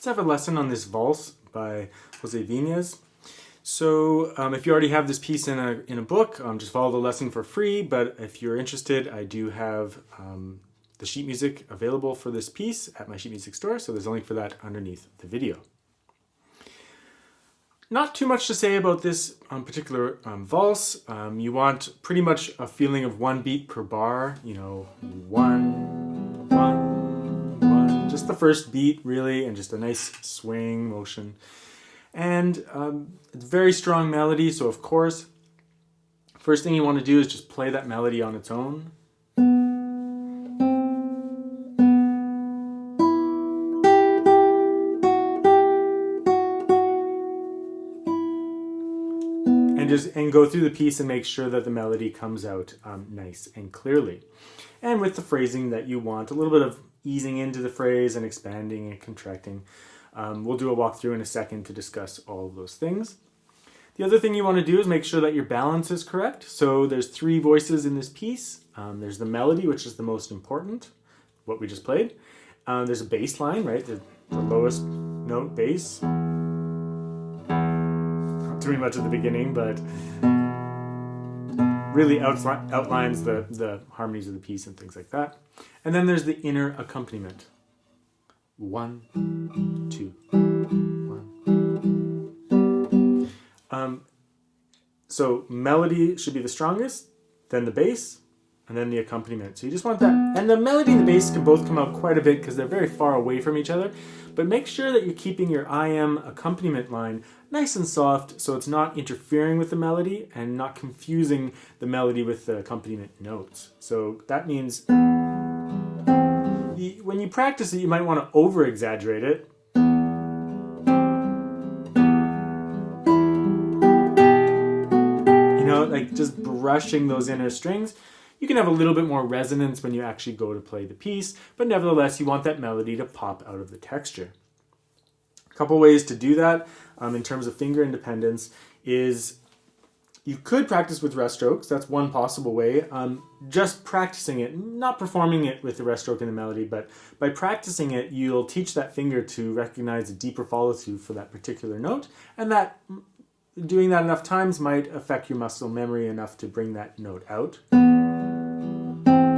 have a lesson on this Vals by José Viñas. So if you already have this piece in a book, just follow the lesson for free. But if you're interested, I do have the sheet music available for this piece at my sheet music store. So there's a link for that underneath the video. Not too much to say about this particular valse. You want pretty much a feeling of 1 beat per bar, you know, 1, 1, 1. Just the first beat really, and just a nice swing motion. And it's a very strong melody, so of course, first thing you want to do is just play that melody on its own. And go through the piece and make sure that the melody comes out nice and clearly. And with the phrasing that you want, a little bit of easing into the phrase and expanding and contracting. We'll do a walkthrough in a second to discuss all of those things. The other thing you want to do is make sure that your balance is correct. So there's 3 voices in this piece. There's the melody, which is the most important, what we just played. There's a bass line, right? The lowest note bass. Too much at the beginning, but really outlines the harmonies of the piece and things like that. And then there's the inner accompaniment. 1, 2, 1. So melody should be the strongest, then the bass, and then the accompaniment. So you just want that. And the melody and the bass can both come out quite a bit because they're very far away from each other. But make sure that you're keeping your IM accompaniment line nice and soft so it's not interfering with the melody and not confusing the melody with the accompaniment notes. So that means when you practice it, you might want to over-exaggerate it. You know, like just brushing those inner strings. You can have a little bit more resonance when you actually go to play the piece, but nevertheless, you want that melody to pop out of the texture. A couple ways to do that in terms of finger independence is you could practice with rest strokes. That's one possible way. Just practicing it, not performing it with the rest stroke and the melody, but by practicing it, you'll teach that finger to recognize a deeper follow-through for that particular note, and that doing that enough times might affect your muscle memory enough to bring that note out.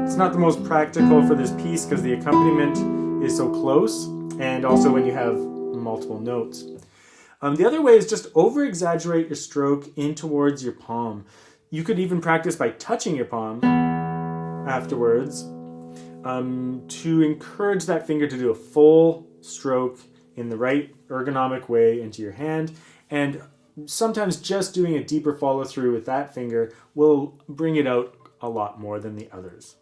It's not the most practical for this piece because the accompaniment is so close, and also when you have multiple notes. The other way is just over-exaggerate your stroke in towards your palm. You could even practice by touching your palm afterwards to encourage that finger to do a full stroke in the right ergonomic way into your hand. And sometimes just doing a deeper follow-through with that finger will bring it out a lot more than the others.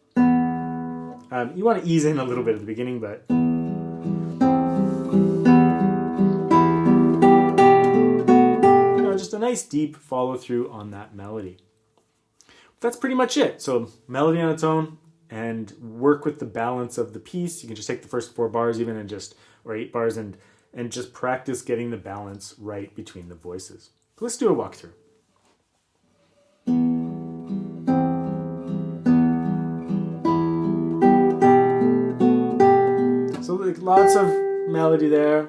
You want to ease in a little bit at the beginning, but just a nice deep follow through on that melody. That's pretty much it. So melody on its own and work with the balance of the piece. You can just take the first 4 bars even and or 8 bars and just practice getting the balance right between the voices. Let's do a walkthrough. So like lots of melody there.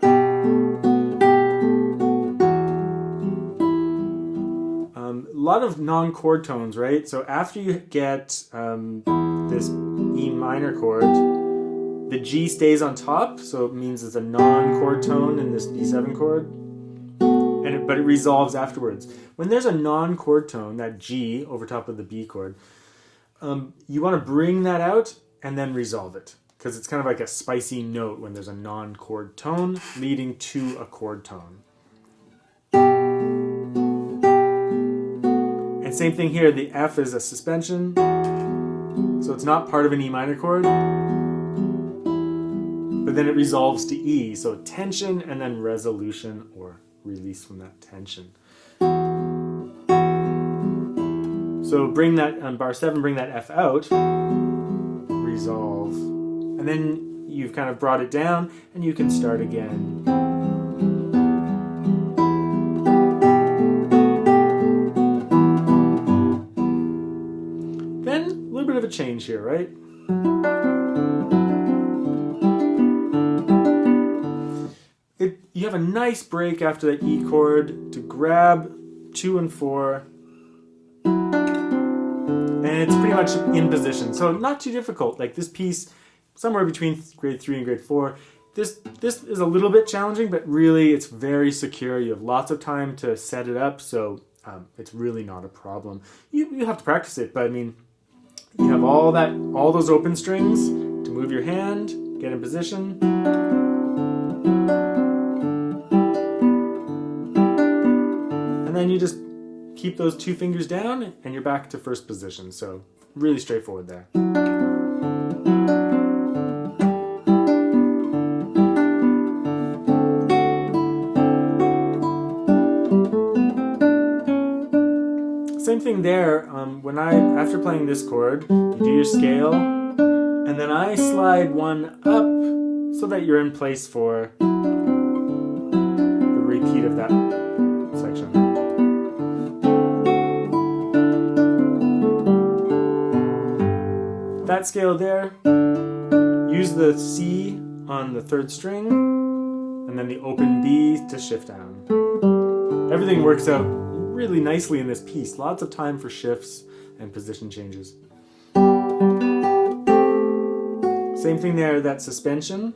A lot of non-chord tones, right? So after you get this E minor chord, the G stays on top, so it means it's a non-chord tone in this D7 chord, but it resolves afterwards. When there's a non-chord tone, that G over top of the B chord, you want to bring that out and then resolve it, because it's kind of like a spicy note when there's a non-chord tone leading to a chord tone. And same thing here, the F is a suspension, so it's not part of an E minor chord, but then it resolves to E, so tension and then resolution or release from that tension. So bring that, on bar 7, bring that F out, resolve, and then you've kind of brought it down and you can start again. Bit of a change here, right? have a nice break after that E chord to grab 2 and 4. And it's pretty much in position. So not too difficult. Like this piece, somewhere between grade 3 and grade 4. This is a little bit challenging, but really it's very secure. You have lots of time to set it up, so it's really not a problem. You have to practice it, but I mean, you have all those open strings to move your hand, get in position. And then you just keep those 2 fingers down and you're back to first position. So really straightforward there. Same thing there. After playing this chord, you do your scale, and then I slide one up so that you're in place for the repeat of that section. That scale there, use the C on the 3rd string, and then the open B to shift down. Everything works out really nicely in this piece. Lots of time for shifts and position changes. Same thing there, that suspension.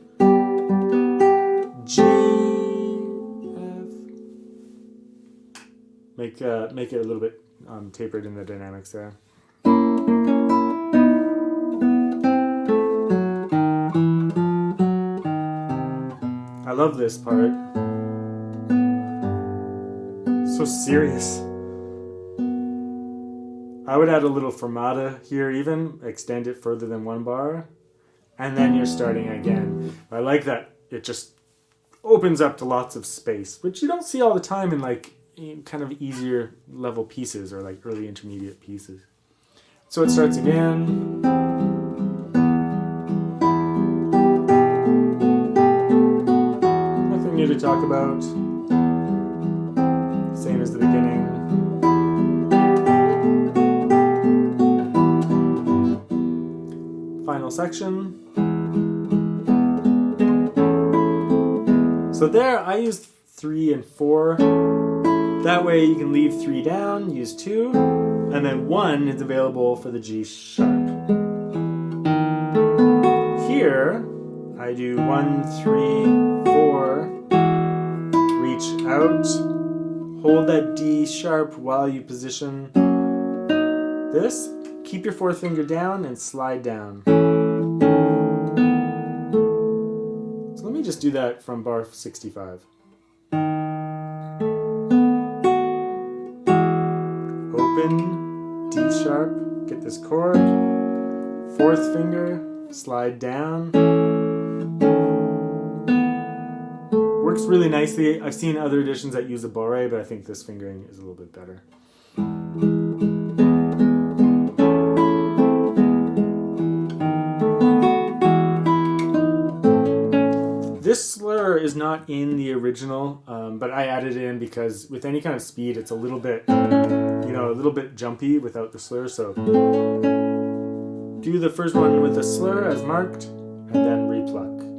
G, F. Make it a little bit tapered in the dynamics there. I love this part. So serious. I would add a little fermata here even, extend it further than 1 bar, and then you're starting again. I like that it just opens up to lots of space, which you don't see all the time in like kind of easier level pieces or like early intermediate pieces. So it starts again. Nothing new to talk about. Same as the beginning. Final section. So there I used 3 and 4. That way you can leave 3 down, use 2, and then 1 is available for the G sharp. Here I do 1, 3, 4, reach out, hold that D sharp while you position this. Keep your 4th finger down and slide down. So let me just do that from bar 65. Open, D sharp, get this chord, 4th finger, slide down. Works really nicely. I've seen other editions that use a barre, but I think this fingering is a little bit better. This slur is not in the original, but I added it in because with any kind of speed, it's a little bit, a little bit jumpy without the slur. So do the first one with the slur as marked, and then repluck.